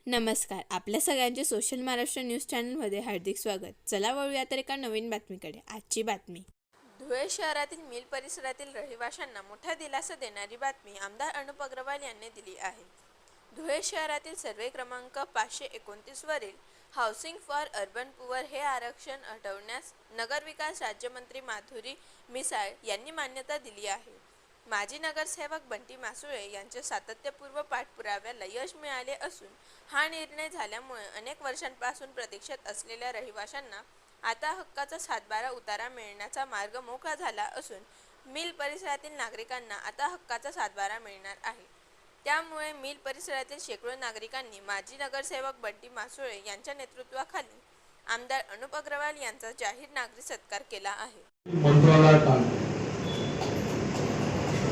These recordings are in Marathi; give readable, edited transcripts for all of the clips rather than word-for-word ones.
नमस्कार. आपल्या सगळ्यांचे सोशल महाराष्ट्र न्यूज चॅनलमध्ये हार्दिक स्वागत. चला वळूया तर एका नवीन बातमीकडे. आजची बातमी. धुळे शहरातील मिल परिसरातील रहिवाशांना मोठा दिलासा देणारी बातमी आमदार अनुप अग्रवाल यांनी दिली आहे. धुळे शहरातील सर्वे क्रमांक 529 वरील हाऊसिंग फॉर अर्बन पुअर हे आरक्षण हटवण्यास नगरविकास राज्यमंत्री माधुरी मिसाळ यांनी मान्यता दिली आहे. माजी नगरसेवक बंटी मासुळे यांच्या सातत्यपूर्व पाठपुराव्याला यश मिळाले असून हा निर्णय झाल्यामुळे अनेक वर्षांपासून प्रतीक्षेत असलेल्या रहिवाशांना आता हक्काचा सातबारा उतारा मिळण्याचा मार्ग मोकळा झाला असून मिल परिसरातील नागरिकांना आता हक्काचा सातबारा मिळणार आहे. त्यामुळे मिल परिसरातील शेकडो नागरिकांनी माजी नगरसेवक बंटी मासुळे यांच्या नेतृत्वाखाली आमदार अनुप अग्रवाल यांचा जाहीर नागरिक सत्कार केला आहे.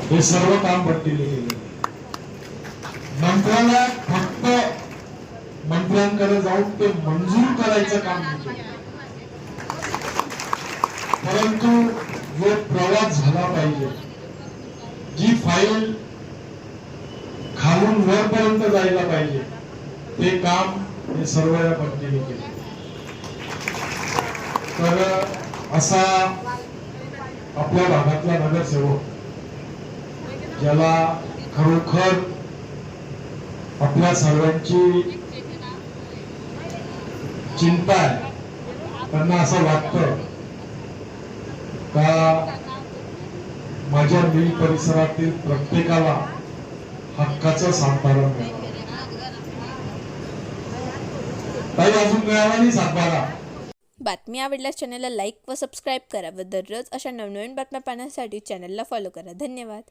हे सर्व काम बंटीने केले. मंत्र्याला फक्त मंत्र्यांकडे जाऊन ते मंजूर करायचं काम होतं, परंतु जो प्रवास झाला पाहिजे, जी फाईल खालून वरपर्यंत जायला पाहिजे, ते काम हे सर्व या बंटीने केले. तर असा आपल्या भागातला नगरसेवक ज्याला खरोखर आपल्या सर्वांची चिंता आहे, त्यांना असं वाटतं का माझ्या मिल परिसरातील प्रत्येकाला हक्काचं सातबारा मिळावा. काही अजून मिळाला नाही सातबारा. बातमी आवडल्यास चॅनलला लाईक व सबस्क्राईब करा व दररोज अशा नवनवीन बातम्या पाहण्यासाठी चॅनलला फॉलो करा. धन्यवाद.